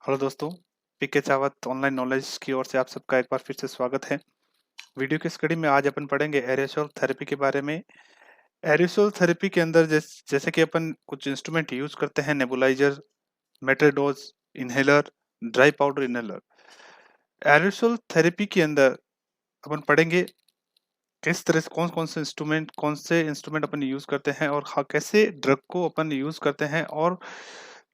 Hello दोस्तों, पीके चावत online knowledge की ओर से आप सबका एक बार फिर से स्वागत है। वीडियो की इस कड़ी में आज अपन पढ़ेंगे एरोसोल थेरेपी के बारे में। एरोसोल थेरेपी के अंदर जैसे कि अपन कुछ इंस्ट्रूमेंट यूज करते हैं, nebulizer, metered dose, inhaler, dry powder inhaler. Aerosol therapy के अंदर अपन पढ़ेंगे किस तरह से कौन से इंस्ट्रूमेंट अपन यूज करते हैं और कैसे ड्रग को अपन यूज करते हैं और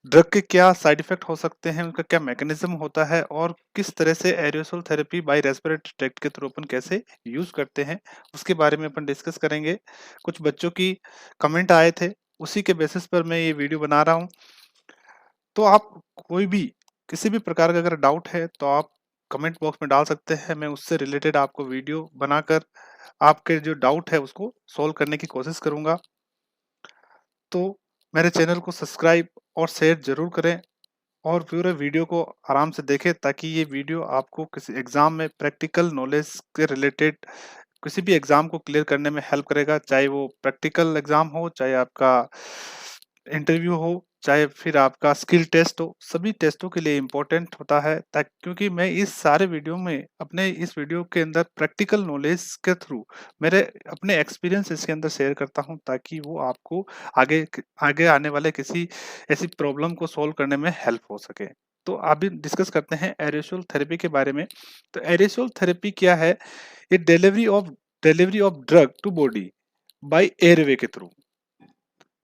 ड्रग के क्या साइड इफेक्ट हो सकते हैं, उनका क्या मैकेनिज्म होता है और किस तरह से aerosol therapy by respiratory tract के थ्रू अपन कैसे यूज करते हैं, उसके बारे में अपन डिस्कस करेंगे। कुछ बच्चों की कमेंट आए थे, उसी के बेसिस पर मैं ये वीडियो बना रहा हूँ। तो आप कोई भी किसी भी प्रकार का अगर डाउट है तो आप कमेंट बॉक्स में डाल सकते हैं। मैं उससे रिलेटेड आपको वीडियो बनाकर आपके जो डाउट है उसको सॉल्व करने की कोशिश करूंगा। तो मेरे चैनल को सब्सक्राइब और शेयर जरूर करें और पूरे वीडियो को आराम से देखें ताकि ये वीडियो आपको किसी एग्जाम में प्रैक्टिकल नॉलेज के रिलेटेड किसी भी एग्जाम को क्लियर करने में हेल्प करेगा, चाहे वो प्रैक्टिकल एग्जाम हो, चाहे आपका इंटरव्यू हो, चाहे फिर आपका स्किल टेस्ट हो। सभी टेस्टों के लिए इम्पोर्टेंट होता है ताकि क्योंकि मैं इस सारे वीडियो में अपने इस वीडियो के अंदर प्रैक्टिकल नॉलेज के थ्रू मेरे अपने एक्सपीरियंस इसके अंदर शेयर करता हूं ताकि वो आपको आगे आगे आने वाले किसी ऐसी प्रॉब्लम को सॉल्व करने में हेल्प हो सके। तो अभी डिस्कस करते हैं एरोसोल थेरेपी के बारे में। तो एरोसोल थेरेपी क्या है? ये delivery of drug to body by airway के थ्रू,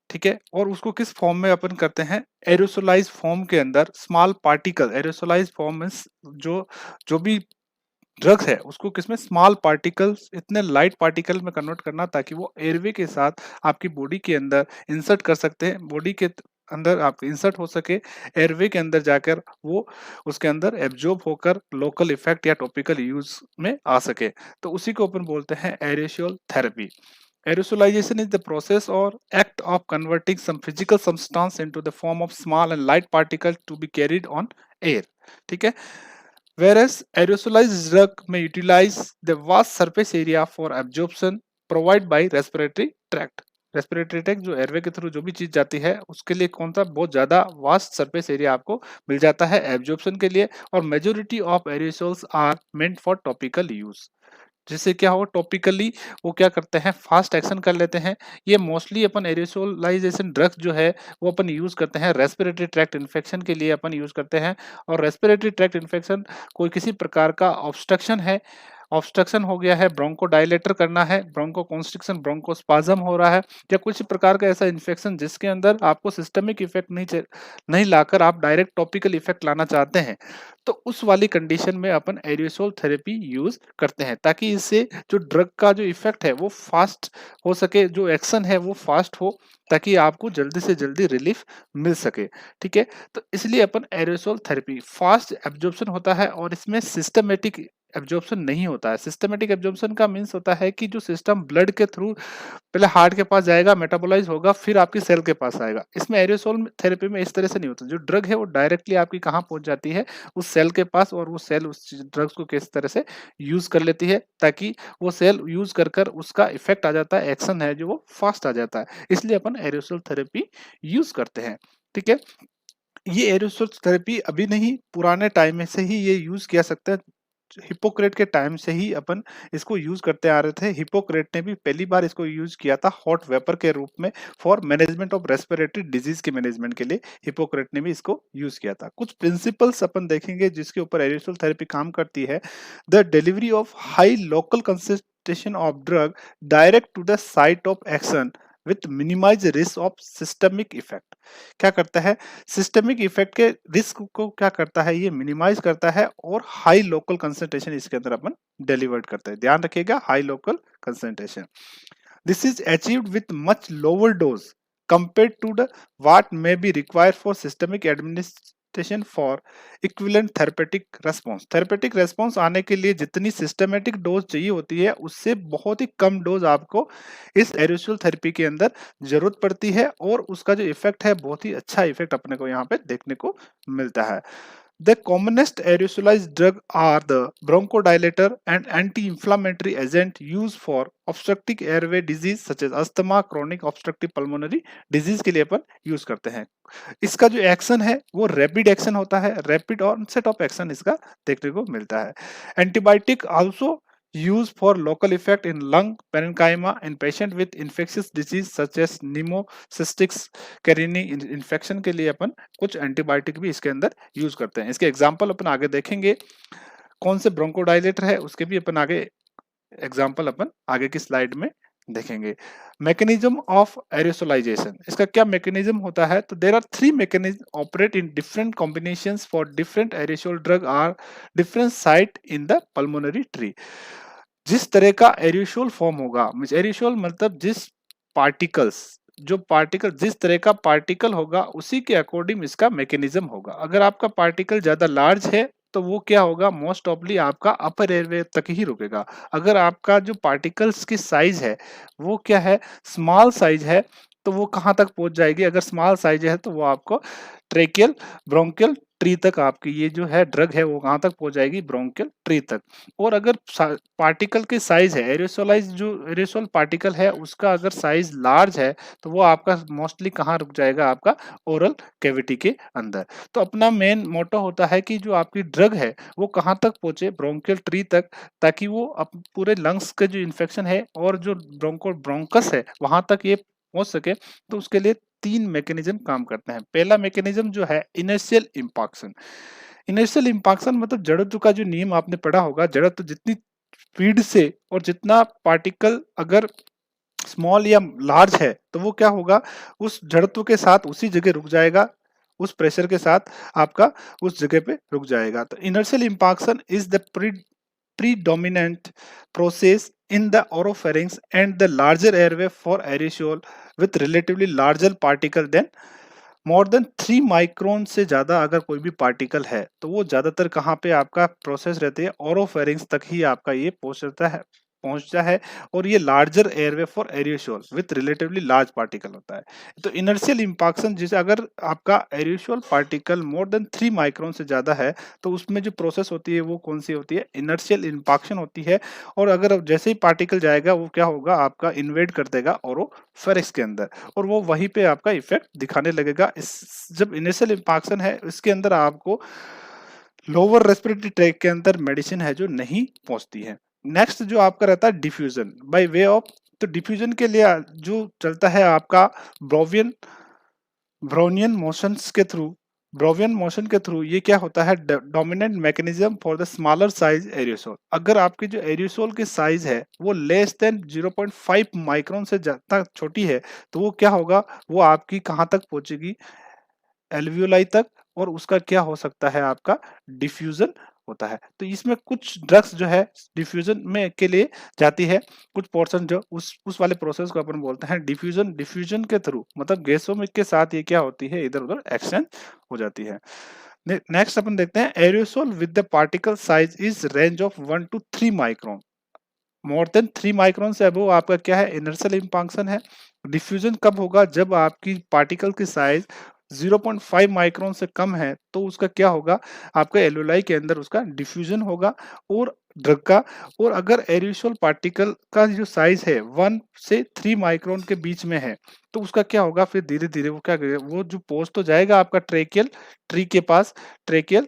ठीक है। और उसको किस फॉर्म में अपन करते हैं? एरोसोलाइज फॉर्म के अंदर स्मॉल पार्टिकल। एरोसोलाइज फॉर्म में जो जो भी ड्रग्स है उसको किसमें स्मॉल पार्टिकल्स, इतने लाइट पार्टिकल में कन्वर्ट करना ताकि वो एयरवे के साथ आपकी बॉडी के अंदर इंसर्ट कर सकते हैं, बॉडी के अंदर आप इंसर्ट हो सके, एयरवे के अंदर जाकर वो उसके अंदर एब्जॉर्ब होकर लोकल इफेक्ट या टॉपिकल यूज में आ सके। तो उसी को अपन बोलते हैं aerosol therapy. Aerosolization is the process or act of converting some physical substance into the form of small and light particles to be carried on air, ठीक है। Whereas aerosolized drug may utilize the vast surface area for absorption provided by respiratory tract। Respiratory tract जो airway के through जो भी चीज जाती है उसके लिए कौन सा बहुत ज्यादा वास्ट सरफेस एरिया आपको मिल जाता है एब्जॉर्प्शन के लिए। और majority of aerosols are meant for topical use. जिससे क्या हो, टॉपिकली वो क्या करते हैं, फास्ट एक्शन कर लेते हैं। ये मोस्टली अपन एरोसोलाइजेशन ड्रग्स जो है वो अपन यूज करते हैं रेस्पिरेटरी ट्रैक्ट इन्फेक्शन के लिए अपन यूज करते हैं। और रेस्पिरेटरी ट्रैक्ट इन्फेक्शन कोई किसी प्रकार का ऑब्स्ट्रक्शन है, ऑब्स्ट्रक्शन हो गया है, ब्रोंको डायलेटर करना है, ब्रोंको कॉन्स्ट्रिक्शन, ब्रोंकोस्पाज्म हो रहा है, या कुछ प्रकार का ऐसा इन्फेक्शन जिसके अंदर आपको सिस्टमिक इफेक्ट नहीं लाकर आप डायरेक्ट टॉपिकल इफेक्ट लाना चाहते हैं, तो उस वाली कंडीशन में अपन एरोसोल थेरेपी यूज करते हैं ताकि इससे जो ड्रग का जो इफेक्ट है वो फास्ट हो सके, जो एक्शन है वो फास्ट हो ताकि आपको जल्दी से जल्दी रिलीफ मिल सके, ठीक है। तो इसलिए अपन एरोसोल थेरेपी फास्ट एब्जॉर्प्शन होता है और इसमें सिस्टमेटिक एब्जॉर्प्शन नहीं होता है। सिस्टमेटिक एब्जॉर्प्शन का मीन्स होता है कि जो सिस्टम ब्लड के थ्रू पहले हार्ट के पास जाएगा, मेटाबोलाइज होगा, फिर आपकी सेल के पास आएगा। इसमें एरोसोल थेरेपी में इस तरह से नहीं होता। जो ड्रग है वो डायरेक्टली आपकी कहाँ पहुंच जाती है, उस सेल के पास, और वो सेल उस ड्रग्स को किस तरह से यूज कर लेती है ताकि वो सेल यूज कर कर उसका इफेक्ट आ जाता है, एक्शन है जो वो फास्ट आ जाता है। इसलिए अपन एरोसोल थेरेपी यूज करते हैं, ठीक है। ये एरोसोल थेरेपी अभी नहीं, पुराने टाइम में से ही ये यूज किया सकता है। हिपोक्रेट के टाइम से ही अपन इसको यूज करते आ रहे थे। हिपोक्रेट ने भी पहली बार इसको यूज किया था हॉट वेपर के रूप में for management of respiratory disease के मैनेजमेंट के लिए। हिपोक्रेट ने भी इसको यूज किया था। कुछ प्रिंसिपल्स अपन देखेंगे जिसके ऊपर एरोसोल थेरेपी काम करती है। The delivery of high local concentration of drug direct to the site of action with minimize risk of systemic effect. क्या करता है, सिस्टमिक इफेक्ट के रिस्क को क्या करता है, ये मिनिमाइज करता है और हाई लोकल कंसंट्रेशन इसके अंदर अपन डिलीवर्ड करते हैं। ध्यान रखिएगा, high local concentration. This is achieved with much lower dose compared to the what may be required for systemic administration for equivalent therapeutic response। therapeutic response आने के लिए जितनी सिस्टमेटिक डोज चाहिए होती है उससे बहुत ही कम डोज आपको इस एरोसोल थेरेपी के अंदर जरूरत पड़ती है और उसका जो इफेक्ट है बहुत ही अच्छा इफेक्ट अपने को यहाँ पे देखने को मिलता है। The commonest aerosolized drug are the bronchodilator and anti-inflammatory agent used for obstructive airway disease such as asthma, chronic obstructive pulmonary disease के लिए अपन यूज करते हैं। इसका जो एक्शन है वो रैपिड एक्शन होता है, रैपिड ऑनसेट ऑफ एक्शन इसका देखने को मिलता है। Antibiotic also used for local effect in lung parenchyma in patient with infectious disease such as pneumocystis carinii infection के लिए अपन कुछ एंटीबायोटिक भी इसके अंदर यूज करते हैं। इसके एग्जांपल अपन आगे देखेंगे, कौन से ब्रोंकोडाइलेटर है उसके भी अपन आगे एग्जांपल अपन आगे की स्लाइड में देखेंगे। मैकेनिज्म ऑफ एरोसोलाइजेशन, इसका क्या मैकेनिज्म होता है? तो there are 3 mechanism operate in different combinations for different aerosol drug are different site in the pulmonary tree. जिस तरह का एरोसोल फॉर्म होगा, एरोसोल मतलब जिस तरह का पार्टिकल होगा उसी के अकॉर्डिंग इसका मैकेनिज्म होगा। अगर आपका पार्टिकल ज्यादा लार्ज है तो वो क्या होगा, मोस्ट ऑफली आपका अपर एयरवे तक ही रुकेगा। अगर आपका जो पार्टिकल्स की साइज है वो क्या है, स्मॉल साइज है, तो वो कहाँ तक पहुंच जाएगी? अगर स्मॉल साइज है तो वो आपको ट्रेकियल ब्रोंकियल ट्री तक, आपकी ये जो है ड्रग है वो कहाँ तक पहुंच जाएगी, ब्रोंकियल ट्री तक। और अगर पार्टिकल की साइज है, एरोसोलाइज जो एरोसोल पार्टिकल है उसका अगर साइज लार्ज है तो वो आपका मोस्टली कहाँ रुक जाएगा, आपका ओरल कैविटी के अंदर। तो अपना मेन मोटो होता है कि जो आपकी ड्रग है वो कहाँ तक पहुंचे, ब्रोंकियल ट्री तक, ताकि वो पूरे लंग्स के जो इन्फेक्शन है और जो ब्रोंकस है वहां तक ये पहुंच सके। तो उसके लिए 3 मैकेनिज्म काम करते हैं। पहला मैकेनिज्म जो है इनर्शियल इंपाक्शन। इनर्शियल इंपाक्शन मतलब जड़त्व का जो नियम आपने पढ़ा होगा, जड़त्व जितनी स्पीड से और जितना पार्टिकल अगर स्मॉल या लार्ज है तो वो क्या होगा, उस जड़त्व के साथ उसी जगह रुक जाएगा, उस प्रेशर के साथ आपका उस जगह पे रुक जाएगा। तो inertial impaction is the predominant process in the oropharynx and the larger airway for aerosol with relatively larger particle than more than 3 micron से ज्यादा अगर कोई भी पार्टिकल है तो वो ज्यादातर कहाँ पे आपका प्रोसेस रहती है, ओरोफेरिंक्स तक ही आपका ये पहुंचता है और ये larger airway for aerosol with relatively large particle होता है। तो इनर्शियल इंपाक्शन, जैसे अगर आपका aerosol particle more than 3 micron से ज्यादा है तो उसमें जो प्रोसेस होती है वो कौन सी होती है, इनर्शियल इंपाक्शन होती है। और अगर जैसे ही पार्टिकल जाएगा वो क्या होगा, आपका इन्वेड कर देगा ओरोफेरिंक्स के अंदर और वो वहीं पे आपका इफेक्ट दिखाने लगेगा। जब इनिशियल इंपाक्शन है इसके अंदर आपको लोअर रेस्पिरेटरी ट्रैक के अंदर मेडिसिन है जो नहीं पहुंचती है। नेक्स्ट जो आपका रहता है डिफ्यूजन बाय वे ऑफ, तो डिफ्यूजन के लिए जो चलता है आपका ब्रोवियन ब्रोनियन मोशंस के थ्रू, ब्रोवियन मोशन के थ्रू ये क्या होता है, dominant mechanism for the smaller size aerosol. अगर आपकी जो एरियोसोल की साइज है वो लेस देन 0.5 माइक्रोन से ज्यादा छोटी है तो वो क्या होगा, वो आपकी कहाँ तक पहुंचेगी, एल्वियोलाई तक, और उसका क्या हो सकता है, आपका डिफ्यूजन होता है। तो इसमें कुछ ड्रग्स जो है डिफ्यूजन में के लिए जाती है, कुछ पोर्शन जो उस वाले प्रोसेस को अपन बोलते हैं डिफ्यूजन। डिफ्यूजन के थ्रू मतलब गैसों में के साथ ये क्या होती है, इधर उधर एक्सचेंज हो जाती है। नेक्स्ट अपन देखते हैं aerosol with the particle size is range of 1 to 3 micron. More than 3 micron से अबव आपका क्या है, इनर्शियल इंपाक्शन है। डिफ्यूजन कब होगा, जब आपकी पार्टिकल की साइज 0.5 माइक्रोन से कम है तो उसका क्या होगा, आपका एल्वेलाई के अंदर उसका डिफ्यूजन होगा और ड्रग का। और अगर एरियोसोल पार्टिकल का जो साइज है 1 से 3 माइक्रोन के बीच में है तो उसका क्या होगा, फिर धीरे धीरे वो क्या करेगा, वो जो पहुंच तो जाएगा आपका ट्रेकियल ट्री के पास, ट्रेकियल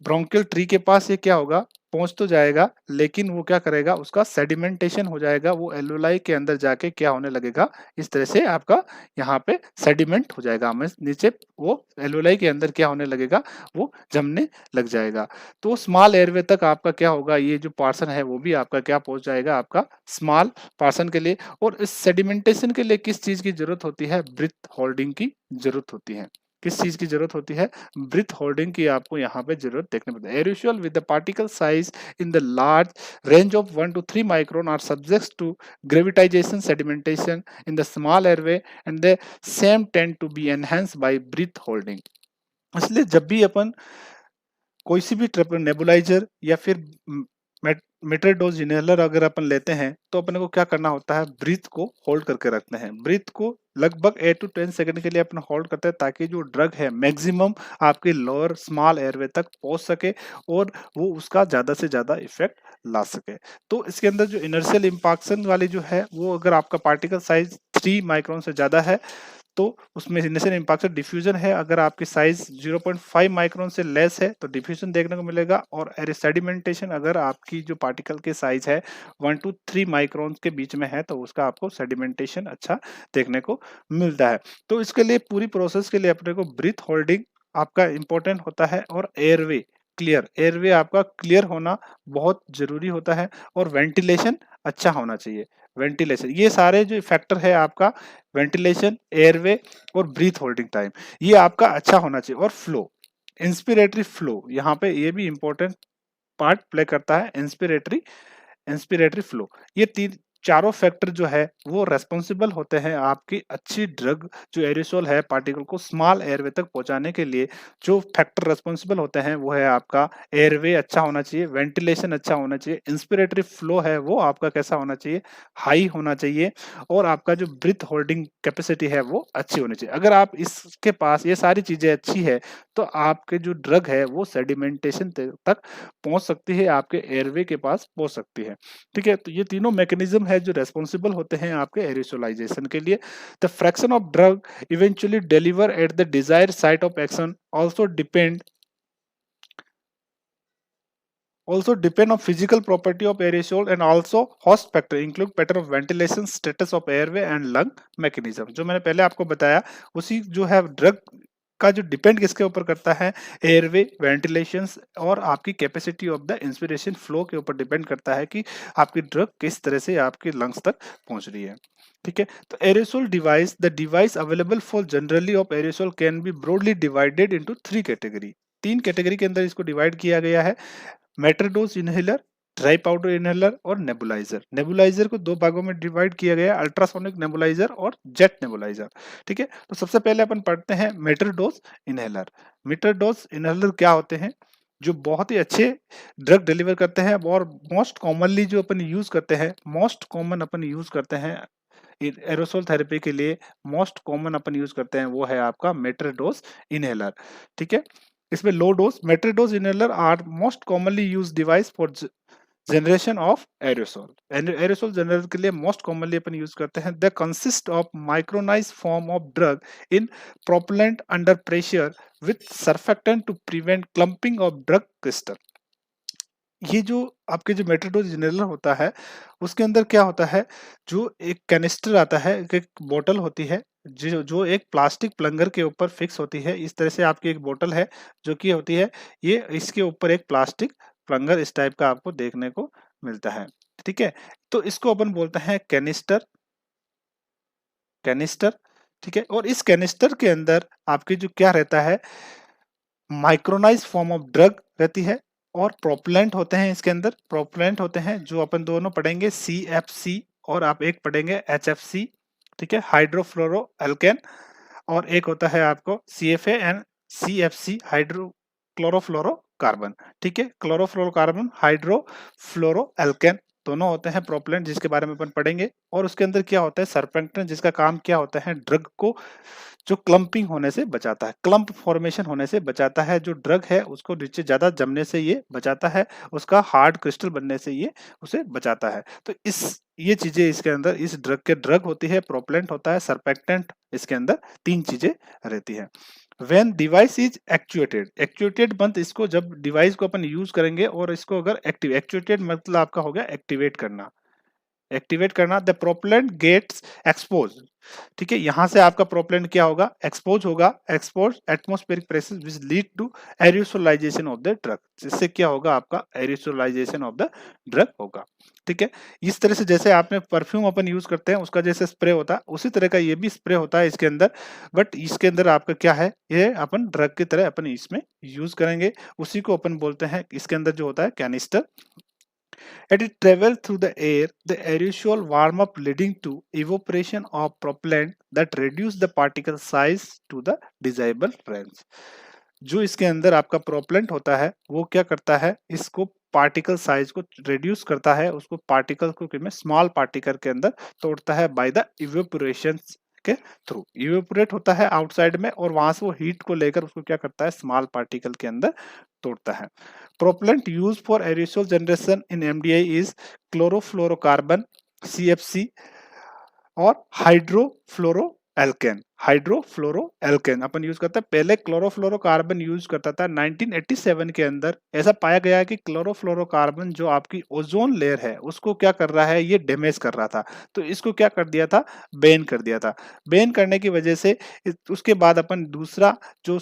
ब्रोंकियल ट्री के पास ये क्या होगा, पहुंच तो जाएगा, लेकिन वो क्या करेगा, उसका सेडिमेंटेशन हो जाएगा, वो एल्वेलाई के अंदर जाके क्या होने लगेगा, इस तरह से आपका यहाँ पे सेडिमेंट हो जाएगा, हमें नीचे वो एल्वेलाई के अंदर क्या होने लगेगा, वो जमने लग जाएगा। तो स्मॉल एयरवे तक आपका क्या होगा, ये जो पार्सन है वो भी आपका क्या पहुंच जाएगा, आपका स्मॉल पार्सन के लिए। और इस सेडिमेंटेशन के लिए किस चीज की जरूरत होती है, ब्रीथ होल्डिंग की जरूरत होती है। किस चीज की जरूरत होती है, ब्रीथ होल्डिंग की आपको यहाँ पे जरूरत देखने मिलती है। Aerosol with the particle size in the large range of 1 to 3 micron are subject to gravitational sedimentation in the small airway and the same tend to be enhanced by breath holding. इसलिए जब भी अपन कोई सी भी nebuliser या फिर metre dose inhaler अगर अपन लेते हैं तो अपने को क्या करना होता है, ब्रीथ को होल्ड करके रखते हैं। ब्रीथ को लगभग 8 to 10 सेकंड के लिए अपन होल्ड करते हैं ताकि जो ड्रग है मैक्सिमम आपके लोअर स्मॉल एयरवे तक पहुंच सके और वो उसका ज्यादा से ज्यादा इफेक्ट ला सके। तो इसके अंदर जो इनर्शियल इंपैक्शन वाली जो है वो अगर आपका पार्टिकल साइज 3 माइक्रोन से ज्यादा है तो उसमें इनिशियल इंपैक्शन डिफ्यूजन है। अगर आपकी साइज 0.5 माइक्रोन से लेस है तो डिफ्यूजन देखने को मिलेगा। और सेडिमेंटेशन अगर आपकी जो पार्टिकल के साइज है 1 to 3 माइक्रोन के बीच में है तो उसका आपको सेडिमेंटेशन अच्छा देखने को मिलता है। तो इसके लिए पूरी प्रोसेस के लिए अपने को ब्रीथ होल्डिंग आपका इंपॉर्टेंट होता है और एयरवे आपका क्लियर होना बहुत जरूरी होता है और वेंटिलेशन अच्छा होना चाहिए। वेंटिलेशन, ये सारे जो फैक्टर है आपका वेंटिलेशन, एयरवे और ब्रीथ होल्डिंग टाइम, ये आपका अच्छा होना चाहिए। और फ्लो, इंस्पिरेटरी फ्लो, यहाँ पे ये भी इंपॉर्टेंट पार्ट प्ले करता है। इंस्पिरेटरी फ्लो, ये तीन चारों फैक्टर जो है वो रेस्पॉन्सिबल होते हैं आपकी अच्छी ड्रग जो एरिसोल है पार्टिकल को स्मॉल एयरवे तक पहुंचाने के लिए। जो फैक्टर रेस्पॉन्सिबल होते हैं वो है आपका एयरवे अच्छा होना चाहिए, वेंटिलेशन अच्छा होना चाहिए, इंस्पिरेटरी फ्लो है वो आपका कैसा होना चाहिए, हाई होना चाहिए, और आपका जो ब्रीथ होल्डिंग कैपेसिटी है वो अच्छी होनी चाहिए। अगर आप इसके पास ये सारी चीजें अच्छी है तो आपके जो ड्रग है वो सेडिमेंटेशन तक पहुंच सकती है, आपके एयरवे के पास पहुंच सकती है। ठीक है, तो ये तीनों मैकेनिज्म है जो रेस्पॉन्सिबल होते हैं आपके एरिसोलाइजेशन के लिए। The fraction of drug eventually deliver at the desired site of action also depend on physical property of aerosol and also host factor include pattern of ventilation, status of airway and lung mechanism। जो मैंने पहले आपको बताया उसी जो है drug का जो डिपेंड किसके ऊपर करता है, एयरवे, वेंटिलेशन और आपकी capacity of the inspiration flow के ऊपर डिपेंड करता है कि आपकी ड्रग किस तरह से आपके लंग्स तक पहुंच रही है। ठीक है, तो aerosol device, the device available for generally of aerosol can be broadly divided into 3 category. 3 category के अंदर इसको डिवाइड किया गया है, metered dose inhaler, dry powder inhaler और नेबुलाइजर। नेबुलाइजर को दो भागों में डिवाइड किया गया है, अल्ट्रासोनिक नेबुलाइजर और जेट नेबुलाइजर। ठीक है, तो सबसे पहले अपन पढ़ते हैं मेट्रोडोज इनहेलर। मेट्रोडोज इनहेलर क्या होते हैं, जो बहुत ही अच्छे ड्रग डिलीवर करते हैं और मोस्ट कॉमनली जो अपन यूज करते हैं, मोस्ट कॉमन अपन यूज करते हैं एरोसोल थेरेपी के लिए, मोस्ट कॉमन अपन यूज करते हैं वो है आपका मेट्रोडोज इनहेलर। ठीक है, इसमें low dose metered dose inhaler are most commonly use device for generation of aerosol. Aerosol generate के लिए मोस्ट कॉमनली अपन यूज करते हैं। They consist of micronize form of drug in propellant under pressure with surfactant to prevent clumping of drug crystal. ये जो आपके जो मेट्रोडोज inhaler होता है उसके अंदर क्या होता है, जो एक कैनिस्टर आता है, एक बोतल होती है जो जो एक प्लास्टिक प्लंगर के ऊपर फिक्स होती है। इस तरह से आपकी एक बोतल है जो कि होती है, ये इसके ऊपर एक प्लास्टिक प्लंगर इस टाइप का आपको देखने को मिलता है। ठीक है, तो इसको अपन बोलते हैं कैनिस्टर। कैनिस्टर, ठीक है, और इस कैनिस्टर के अंदर आपके जो क्या रहता है, माइक्रोनाइज फॉर्म ऑफ ड्रग रहती है और प्रोपेलेंट होते हैं। इसके अंदर प्रोपेलेंट होते हैं जो अपन दोनों पढ़ेंगे CFC और आप एक पढ़ेंगे HFC। ठीक है, हाइड्रोफ्लोरो एल्केन, और एक होता है आपको CFA and CFC hydro chlorofluoro carbon. ठीक है, क्लोरोफ्लोरो कार्बन, हाइड्रोफ्लोरो एल्केन दोनों होते हैं प्रोपेलेंट जिसके बारे में अपन पढ़ेंगे। और उसके अंदर क्या होता है, सरपेंटेंट, जिसका काम क्या होता है, ड्रग को जो क्लम्पिंग होने से बचाता है, क्लम्प फॉर्मेशन होने से बचाता है, जो ड्रग है उसको नीचे ज्यादा जमने से ये बचाता है, उसका हार्ड क्रिस्टल बनने से ये उसे बचाता है। तो इस ये चीजें इसके अंदर इस ड्रग के ड्रग होती है, प्रोपेलेंट होता है, सरपेक्टेंट, इसके अंदर तीन चीजें रहती है। When device is actuated, actuated मतलब इसको जब डिवाइस को अपन यूज करेंगे और इसको अगर एक्चुएटेड मतलब आपका हो गया एक्टिवेट करना, एक्टिवेट करना, द प्रोपेलेंट गेट्स एक्सपोज। ठीक है, यहां से आपका प्रोपेलेंट क्या होगा, एक्सपोज होगा, expose atmospheric pressure which lead to aerosolization of the drug, जिससे क्या होगा, आपका एरियोसोलाइजेशन ऑफ द ड्रग होगा। ठीक है, इस तरह से जैसे आपने परफ्यूम अपन यूज करते हैं उसका जैसे स्प्रे होता है उसी तरह का ये भी स्प्रे होता है इसके अंदर, बट इसके अंदर आपका क्या है, ये अपन ड्रग की तरह अपन इसमें यूज करेंगे। उसी को अपन बोलते हैं, इसके अंदर जो होता है canister. As it travels through the air, the aerosol warm up leading to evaporation of propellant that reduce the particle size to the desirable range। जो इसके अंदर आपका प्रोपेलेंट होता है वो क्या करता है, इसको पार्टिकल साइज को रिड्यूस करता है, उसको पार्टिकल को में स्मॉल पार्टिकल के अंदर तोड़ता है बाय द इवेपोरेशन के थ्रू। इवेपोरेट होता है आउटसाइड में और वहां से वो हीट को लेकर उसको क्या करता है, स्मॉल पार्टिकल के अंदर तोड़ता है। Propellant use for aerosol generation in MDI is chlorofluorocarbon, CFC और हाइड्रोफ्लोरोएल्केन अपन यूज करते हैं। पहले क्लोरोफ्लोरोकार्बन यूज करता था 1987 के अंदर। ऐसा पाया गया है कि क्लोरोफ्लोरोकार्बन जो आपकी ओजोन लेयर है उसको क्या कर रहा है, ये डैमेज कर रहा था, तो इसको क्या कर दिया था, बैन कर दिया था। बैन करने की वजह से उसके बाद अपन दूसरा जो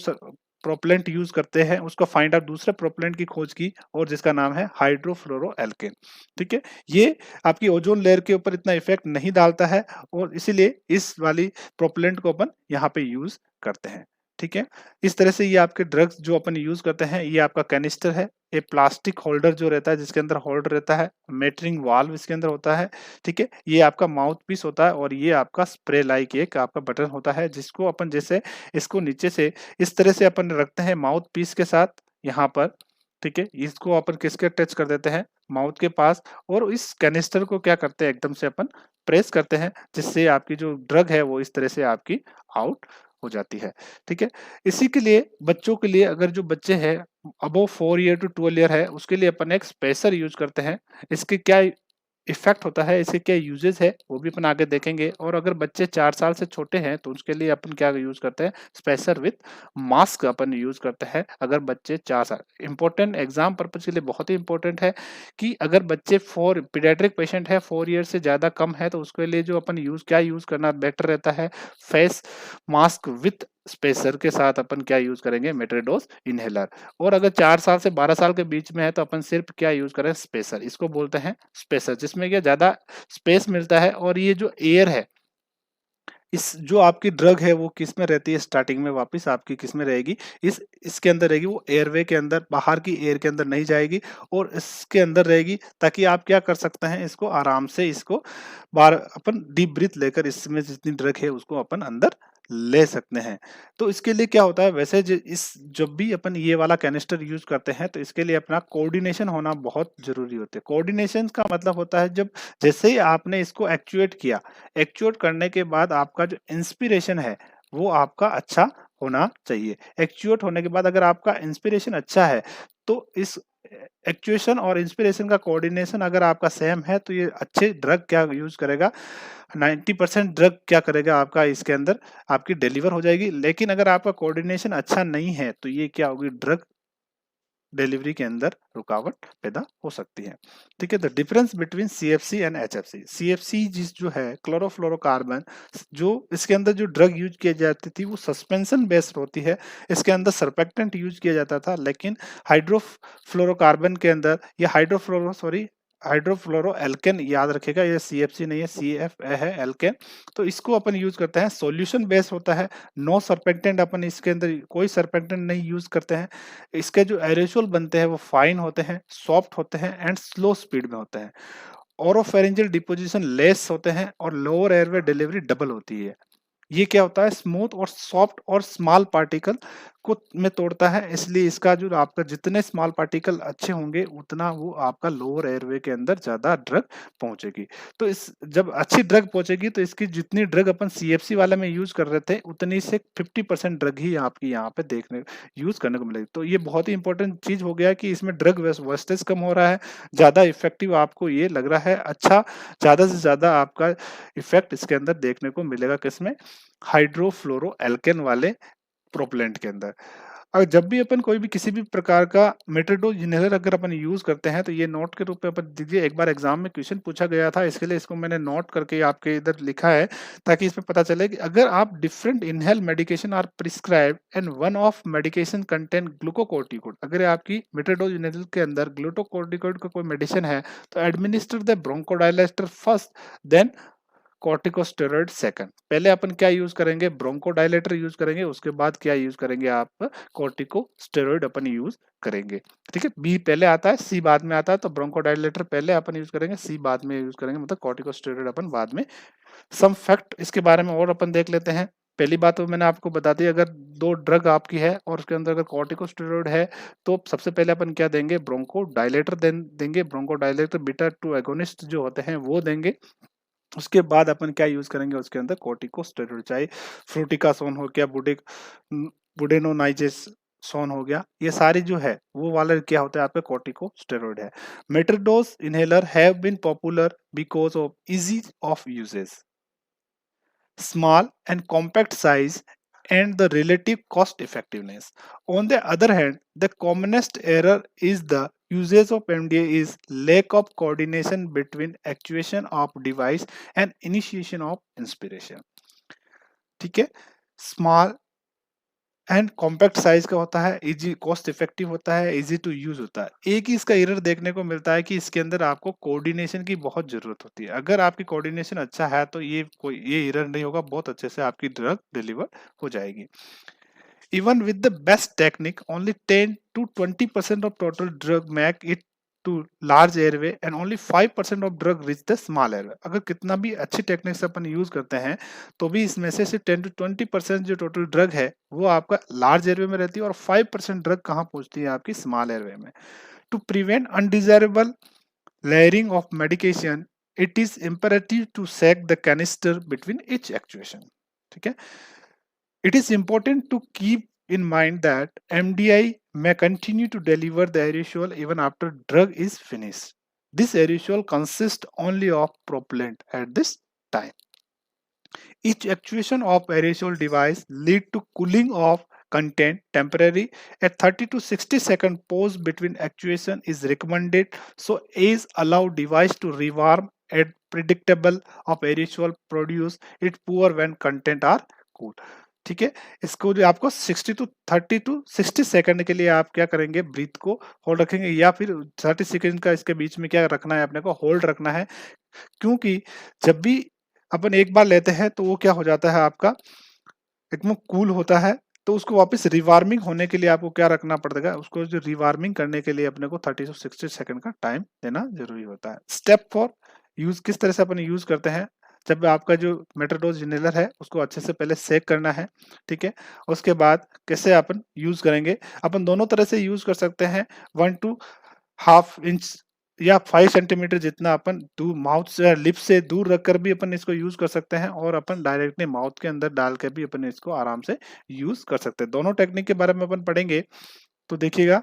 प्रोपेलेंट यूज करते हैं उसको फाइंड आउट, दूसरे प्रोपेलेंट की खोज की और जिसका नाम है हाइड्रोफ्लोरोएल्केन। ठीक है, ये आपकी ओजोन लेयर के ऊपर इतना इफेक्ट नहीं डालता है और इसीलिए इस वाली प्रोपेलेंट को अपन यहाँ पे यूज करते हैं। ठीक है, इस तरह से ये आपके ड्रग्स जो अपन यूज करते हैं, ये आपका कैनिस्टर है, ये प्लास्टिक होल्डर जो रहता है जिसके अंदर होल्डर रहता है, मेटरिंग वाल्व इसके अंदर होता है। ठीक है, ये आपका माउथ पीस होता है और ये आपका स्प्रे लाइक एक आपका बटन होता है जिसको अपन जैसे इसको नीचे से इस तरह से अपन रखते हैं माउथ पीस के साथ यहाँ पर। ठीक है, इसको अपन किसके टच कर देते हैं, माउथ के पास, और इस कैनिस्टर को क्या करते हैं, एकदम से अपन प्रेस करते हैं जिससे आपकी जो ड्रग है वो इस तरह से आपकी आउट हो जाती है। ठीक है, इसी के लिए बच्चों के लिए, अगर जो बच्चे हैं अबव 4 ईयर टू 12 ईयर है, उसके लिए अपन एक स्पेसर यूज करते हैं। इसके क्या इफेक्ट होता है, इसके क्या यूजेस है, वो भी अपन आगे देखेंगे। और अगर बच्चे 4 साल से छोटे हैं तो उसके लिए अपन क्या यूज करते हैं, spacer with mask upon use करते हैं। अगर बच्चे 4 साल, इंपॉर्टेंट एग्जाम पर्पज के लिए बहुत ही इंपॉर्टेंट है कि अगर बच्चे पीडियाट्रिक पेशेंट है 4 ईयर से ज्यादा कम है तो उसके लिए जो अपन क्या यूज करना बेटर रहता है, फेस मास्क विथ स्पेसर के साथ अपन क्या यूज करेंगे, मेट्रोडोज इनहेलर। और अगर 4 साल से 12 साल के बीच में है तो अपन सिर्फ क्या यूज करें, स्पेसर, इसको बोलते हैं स्पेसर, जिसमें क्या ज्यादा स्पेस मिलता है। और ये जो एयर है, इस जो आपकी ड्रग है वो किस में रहती है, स्टार्टिंग में वापस आपकी किस में रहेगी, इसके अंदर रहेगी, वो एयरवे के अंदर, बाहर की एयर के अंदर नहीं जाएगी और इसके अंदर रहेगी, ताकि आप क्या कर सकते हैं, इसको आराम से इसको बाहर अपन डीप ब्रीथ लेकर इसमें जितनी ड्रग है उसको अपन अंदर ले सकते हैं। तो इसके लिए क्या होता है, वैसे जब भी अपन ये वाला कैनिस्टर यूज करते हैं तो इसके लिए अपना कोऑर्डिनेशन होना बहुत जरूरी होता है। कोऑर्डिनेशन का मतलब होता है जब जैसे ही आपने इसको एक्चुएट किया, एक्चुएट करने के बाद आपका जो इंस्पिरेशन है वो आपका अच्छा होना चाहिए। एक्चुएट होने के बाद अगर आपका इंस्पिरेशन अच्छा है तो इस एक्चुएशन और इंस्पिरेशन का कोऑर्डिनेशन अगर आपका सेम है तो ये अच्छे ड्रग क्या यूज करेगा, 90% ड्रग क्या करेगा आपका इसके अंदर आपकी डिलीवर हो जाएगी। लेकिन अगर आपका कोऑर्डिनेशन अच्छा नहीं है तो ये क्या होगी, ड्रग डिलीवरी के अंदर रुकावट पैदा हो सकती है। ठीक है, the difference between CFC and HFC। CFC जिस जो है क्लोरोफ्लोरोकार्बन, जो इसके अंदर जो ड्रग यूज की जाती थी वो सस्पेंशन बेस्ड होती है, इसके अंदर सरपेक्टेंट यूज किया जाता था। लेकिन हाइड्रोफ्लोरोकार्बन के अंदर ये हाइड्रोफ्लोरोएल्केन, याद रखेगा ये CFC नहीं है, CF है एल्केन। तो इसको अपन यूज करते हैं, सॉल्यूशन बेस्ड होता है, नो सरपेक्टेंट, अपन इसके अंदर कोई सरपेक्टेंट नहीं यूज करते हैं। इसके जो एरेसोल बनते हैं वो फाइन होते हैं, सॉफ्ट होते हैं एंड स्लो स्पीड में होते हैं। ओरोफेरिंजियल डिपोजिशन लेस होते हैं और लोअर एयरवे डिलीवरी डबल होती है। ये क्या होता है, स्मूथ और सॉफ्ट और स्मॉल पार्टिकल को में तोड़ता है, इसलिए इसका जो आपका जितने स्मॉल पार्टिकल अच्छे होंगे उतना वो आपका लोअर एयरवे के अंदर ज्यादा ड्रग पहुंचेगी। तो इस जब अच्छी ड्रग पहुंचेगी तो इसकी जितनी ड्रग अपन CFC वाले में यूज कर रहे थे उतनी से 50% ड्रग ही आपकी यहाँ पे देखने यूज करने को मिलेगी। तो ये बहुत ही इंपॉर्टेंट चीज हो गया कि इसमें ड्रग वेस्टेज कम हो रहा है, ज्यादा इफेक्टिव आपको ये लग रहा है, अच्छा ज्यादा से ज्यादा आपका इफेक्ट इसके अंदर देखने को मिलेगा, किसमें, हाइड्रोफ्लोरोएल्केन वाले प्रोपेलेंट के अंदर। और जब भी अपन कोई भी किसी भी प्रकार का मेट्रोडोज इनहेलर अगर अपन यूज करते हैं तो ये नोट के रूप में अपन दीजिए। एक बार एग्जाम में क्वेश्चन पूछा गया था, इसके लिए इसको मैंने नोट करके आपके इधर लिखा है ताकि इसमें पता चले कि अगर आप different inhale medication are prescribe and one of medication contain glucocorticoid, अगर आपकी मेट्रोडोज इनहेलर के अंदर ग्लूकोकोर्टिकोइड का कोई मेडिसिन है तो administer the bronchodilator first then corticosteroid second. पहले अपन क्या यूज करेंगे, ब्रोंकोडायलेटर यूज करेंगे, उसके बाद क्या यूज करेंगे आप, कॉर्टिकोस्टेरॉइड अपन यूज करेंगे। ठीक है, बी पहले आता है, सी बाद में आता है, तो ब्रोंकोडायलेटर पहले अपन यूज करेंगे, सी बाद में यूज करेंगे, मतलब कॉर्टिकोस्टेरॉइड अपन बाद में। सम फैक्ट इसके बारे में और अपन देख लेते हैं। पहली बात तो मैंने आपको बता दी, अगर 2 ड्रग आपकी है और उसके अंदर अगर कॉर्टिकोस्टेरॉइड है, तो सबसे पहले अपन क्या देंगे, ब्रोंकोडायलेटर देंगे। ब्रोंकोडायलेटर बीटा 2 एगोनिस्ट जो होते हैं वो देंगे। उसके बाद अपन क्या यूज करेंगे उसके अंदर, कॉर्टिकोस्टेरॉइड, चाहे फ्लूटिकासोन हो गया, बुडेनोनाइजेसोन हो गया, ये सारे जो है वो वाले क्या होता है आपका कॉर्टिकोस्टेरॉइड है। Metered dose inhaler have been popular because of easy of uses, small and compact size, and the relative cost effectiveness. On the other hand, the commonest error is the usage of MDA is lack of coordination between actuation of device and initiation of inspiration. ठीक है, small and compact size का होता है, easy cost effective होता है, easy to use होता है। एक ही इसका एरर देखने को मिलता है कि इसके अंदर आपको कोऑर्डिनेशन की बहुत जरूरत होती है। अगर आपकी कोऑर्डिनेशन अच्छा है तो ये एरर नहीं होगा, बहुत अच्छे से आपकी ड्रग डिलीवर हो जाएगी। Even with the best technique, only 10 to 20% of total drug make it to large airway and only 5% of drug reach the small airway. अगर कितना भी अच्छी टेक्निक से अपन यूज करते हैं तो भी इसमें से 10 to 20% जो टोटल ड्रग है वो आपका लार्ज एयरवे में रहती है, और 5% ड्रग कहाँ पहुंचती है आपकी स्मॉल एयरवे में। To prevent undesirable layering of medication, it is imperative to set the canister between each actuation. ठीक है, it is important to keep in mind that MDI may continue to deliver the aerosol even after drug is finished. This aerosol consists only of propellant at this time. Each actuation of aerosol device lead to cooling of content temporary. A 30 to 60 second pause between actuation is recommended, so is allow device to rewarm at predictable of aerosol produce it poor when content are cool. ठीक है, इसको जो आपको 30 to 60 second के लिए आप क्या करेंगे, ब्रीथ को होल्ड रखेंगे, या फिर 30 सेकंड का इसके बीच में क्या रखना है, अपने को होल्ड रखना है। क्योंकि जब भी अपन एक बार लेते हैं तो वो क्या हो जाता है आपका एकदम कूल होता है, तो उसको वापस रिवार्मिंग होने के लिए आपको क्या रखना पड़ेगा, उसको जो रिवार्मिंग करने के लिए अपने को 30 से 60 सेकंड का टाइम देना जरूरी होता है। स्टेप 4 यूज किस तरह से अपन यूज करते हैं, जब आपका जो मेट्रोडोज इनहेलर है उसको अच्छे से पहले सेक करना है। ठीक है, उसके बाद कैसे अपन यूज करेंगे, अपन दोनों तरह से यूज कर सकते हैं। 1 to हाफ इंच या 5 सेंटीमीटर जितना अपन दूर माउथ से लिप से दूर रखकर भी अपन इसको यूज कर सकते हैं, और अपन डायरेक्टली माउथ के अंदर डाल के भी अपन इसको आराम से यूज कर सकते हैं। दोनों टेक्निक के बारे में अपन पढ़ेंगे। तो देखिएगा,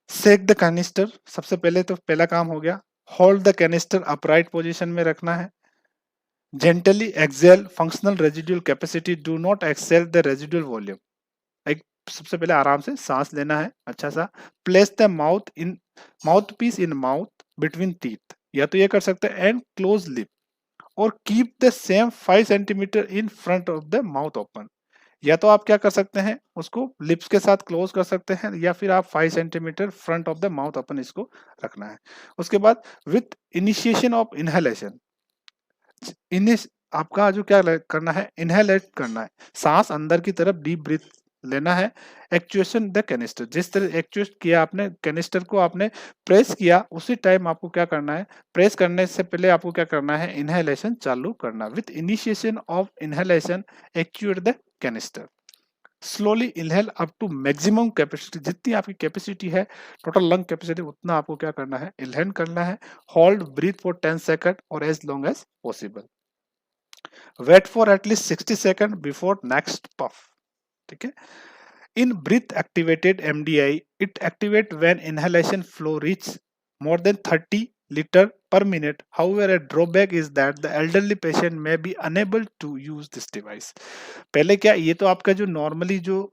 सेक द कैनिस्टर, सबसे पहले तो पहला काम हो गया। Hold the canister upright position में रखना है। Gently exhale functional residual capacity, do not exhale the residual volume. एक सबसे पहले आराम से सांस लेना है अच्छा सा। Place the mouthpiece in mouth between teeth, या तो ये कर सकते हैं, एंड क्लोज लिप, और keep the same 5 centimetre in front of the mouth open. या तो आप क्या कर सकते हैं, उसको लिप्स के साथ क्लोज कर सकते हैं, या फिर आप 5 centimetre front of the mouth open इसको रखना है। उसके बाद विथ इनिशिएशन ऑफ इनहेलेशन, आपका जो क्या करना है, इनहेलेट करना है, सांस अंदर की तरफ डीप ब्रीथ लेना है। एक्चुएशन द कैनिस्टर, जिस तरह एक्चुएट किया आपने कैनिस्टर को, आपने प्रेस किया, उसी टाइम आपको क्या करना है, प्रेस करने से पहले आपको क्या करना है, इनहेलेशन चालू करना। With initiation of inhalation actuate the canister. Slowly inhale up to maximum capacity, जितनी आपकी कैपेसिटी है टोटल लंग कैपेसिटी उतना आपको क्या करना है, इनहेल करना है। होल्ड ब्रीथ फॉर 10 सेकंड और as long as possible. Wait for at least 60 second before next puff. ठीक है, in breath activated MDI, it activate when inhalation flow reach more than 30 liter per minute. However, a drawback is that the elderly patient may be unable to use this device. पहले क्या, ये तो आपका जो normally जो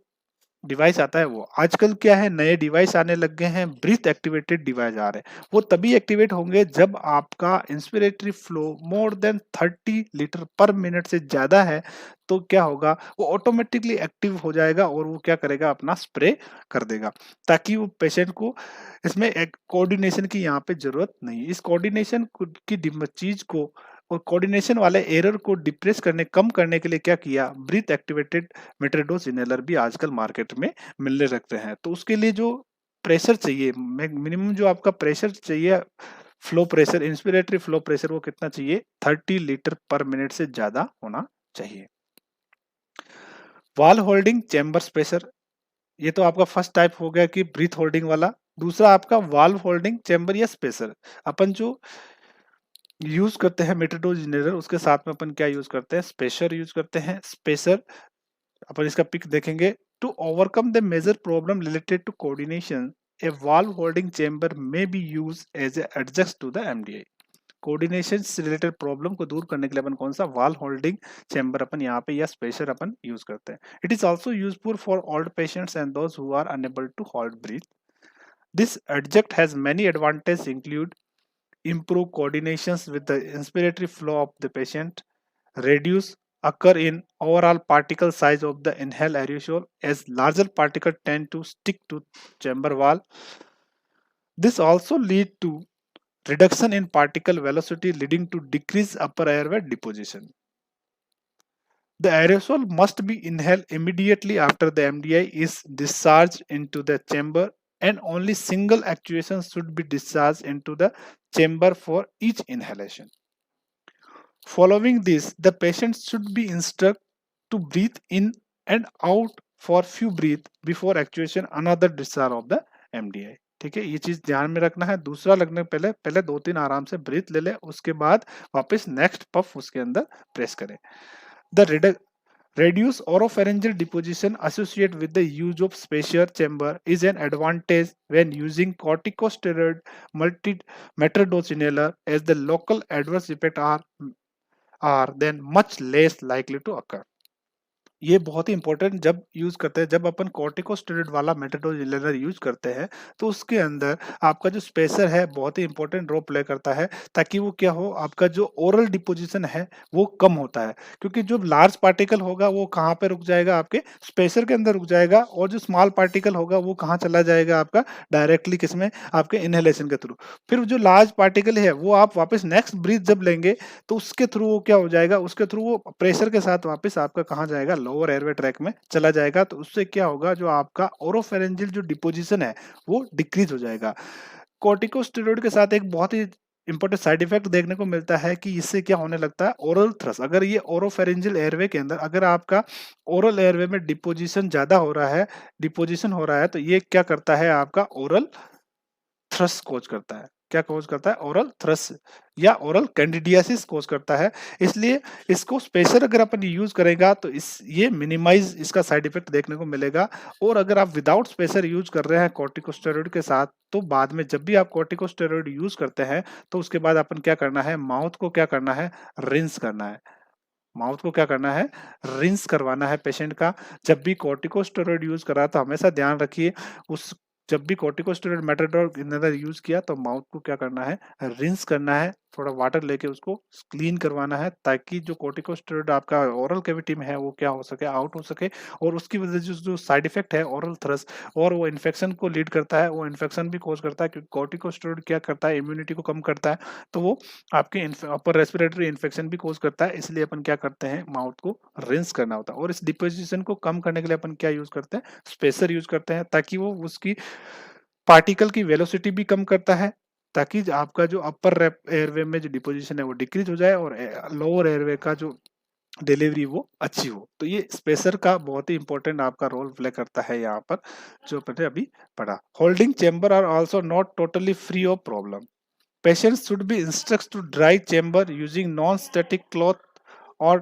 device आता है, वो आजकल क्या है, नए डिवाइस आने लग गए हैं, ब्रीथ एक्टिवेटेड डिवाइस आ रहे हैं। वो तभी एक्टिवेट होंगे जब आपका inspiratory flow more than 30 litre पर मिनट से ज्यादा है, तो क्या होगा, वो ऑटोमेटिकली एक्टिव हो जाएगा और वो क्या करेगा, अपना स्प्रे कर देगा, ताकि वो पेशेंट को इसमें एक कोऑर्डिनेशन की यहाँ पे जरूरत नहीं। इस कोऑर्डिनेशन की चीज को और कोऑर्डिनेशन वाले एरर को डिप्रेस करने, कम करने के लिए क्या किया, ब्रीथ एक्टिवेटेड मेट्रोडोज इनहेलर भी आजकल मार्केट में मिलने लगते हैं। तो उसके लिए जो प्रेशर चाहिए, मिनिमम जो आपका प्रेशर चाहिए, flow pressure, inspiratory flow pressure, वो कितना चाहिए, 30 लीटर पर मिनट से ज्यादा होना चाहिए। वॉल होल्डिंग चेंबर स्पेसर, ये तो आपका फर्स्ट टाइप हो गया कि ब्रीथ होल्डिंग वाला। दूसरा आपका वाल्व होल्डिंग चेंबर या स्पेसर। अपन जो यूज करते हैं मेट्रोडोज इनहेलर, उसके साथ में अपन क्या यूज करते हैं, स्पेसर यूज करते हैं। स्पेसर अपन इसका पिक देखेंगे। To overcome the major problem related to coordination, a valve holding chamber may be use as adjunct to the MDI. Coordination से रिलेटेड प्रॉब्लम को दूर करने के लिए अपन कौन सा वाल्व होल्डिंग चेंबर अपन यहाँ पे या स्पेसर अपन यूज करते हैं। It is also useful for old patients and those who are unable to hold breath. This adjunct has many advantages include improve coordinations with the inspiratory flow of the patient, reduce occur in overall particle size of the inhale aerosol as larger particles tend to stick to chamber wall. This also lead to reduction in particle velocity leading to decreased upper airway deposition. The aerosol must be inhaled immediately after the MDI is discharged into the chamber, and only single actuation should be discharged into the chamber for each inhalation. Following this, the patient should be instructed to breathe in and out for few breaths before actuation another discharge of the MDI. ठीक है, ये चीज ध्यान में रखना है। दूसरा लगने पहले पहले 2-3 आराम से ब्रीथ ले ले, उसके बाद वापस नेक्स्ट पफ उसके अंदर प्रेस करें। The reduced oropharyngeal deposition associated with the use of spacer chamber is an advantage when using corticosteroid metrodose inhaler, as the local adverse effects are then much less likely to occur. ये बहुत ही important जब use करते हैं, जब अपन corticosteroid वाला मेथाडोज inhaler use करते हैं तो उसके अंदर आपका जो स्पेसर है बहुत ही इंपॉर्टेंट रोल प्ले करता है, ताकि वो क्या हो, आपका जो ओरल डिपोजिशन है वो कम होता है। क्योंकि जो लार्ज पार्टिकल होगा वो कहाँ पे रुक जाएगा, आपके स्पेसर के अंदर रुक जाएगा, और जो स्मॉल पार्टिकल होगा वो कहाँ चला जाएगा, आपका डायरेक्टली किसमें, आपके इनहेलेशन के थ्रू। फिर जो लार्ज पार्टिकल है वो आप वापस नेक्स्ट ब्रीथ जब लेंगे तो उसके थ्रू वो क्या हो जाएगा, उसके थ्रू वो प्रेशर के साथ वापस आपका कहाँ जाएगा, लोअर एयरवे ट्रैक में चला जाएगा। तो उससे क्या होगा, जो आपका ओरोफेरेंजियल जो डिपोजिशन है वो डिक्रीज हो जाएगा। कॉर्टिकोस्टेरॉइड के साथ एक बहुत ही इंपॉर्टेंट साइड इफेक्ट देखने को मिलता है कि इससे क्या होने लगता है, ओरल थ्रस। अगर ये ओरोफेरेंजियल एयरवे के अंदर अगर आपका ओरल एयरवे में डिपोजिशन ज्यादा हो रहा है, डिपोजिशन हो रहा है, तो ये क्या करता है, आपका ओरल थ्रस कोज करता है। क्या कोज करता है, ओरल थ्रस या ओरल कैंडिडियासिस कोज करता है। इसलिए इसको स्पेसर अगर अपन यूज करेगा तो ये मिनिमाइज इसका साइड इफेक्ट देखने को मिलेगा। और अगर आप विदाउट स्पेसर यूज कर रहे हैं कॉर्टिकोस्टेरॉइड के साथ, तो बाद में जब भी आप कॉर्टिकोस्टेरॉइड यूज करते हैं तो उसके बाद अपन क्या करना है, माउथ को क्या करना है, रिंस करना है। माउथ को क्या करना है, रिंस करवाना है पेशेंट का। जब भी कॉर्टिकोस्टेरॉइड यूज करा तो हमेशा ध्यान रखिए, उस जब भी कॉर्टिकोस्टेरॉइड मेटाडोर इनहेलर यूज किया तो माउथ को क्या करना है, रिंस करना है, थोड़ा वाटर लेके उसको क्लीन करवाना है, ताकि जो कॉर्टिकोस्टेरॉइड आपका ओरल कैविटी में है वो क्या हो सके, आउट हो सके। और उसकी वजह से जो साइड इफेक्ट है ओरल थ्रस, और वो इन्फेक्शन को लीड करता है, वो इन्फेक्शन भी कोज करता है, क्योंकि कॉर्टिकोस्टेरॉइड क्या करता है, इम्यूनिटी को कम करता है, तो वो आपके अपर रेस्पिरेटरी इन्फेक्शन भी कोज करता है। इसलिए अपन क्या करते हैं, माउथ को रिंस करना होता है। और इस डिपोजिशन को कम करने के लिए अपन क्या यूज करते हैं, स्पेसर यूज करते हैं, ताकि वो उसकी पार्टिकल की वेलोसिटी भी कम करता है, ताकि आपका जो अपर एयरवे में जो डिपोजिशन है वो डिक्रीज हो जाए और लोअर एयरवे का जो डिलीवरी वो अच्छी हो। तो ये स्पेसर का बहुत ही इंपॉर्टेंट आपका रोल प्ले करता है यहाँ पर, जो मैंने अभी पढ़ा। Holding chamber are also not totally free of problem. Patients should be instructed to dry chamber using non-static cloth or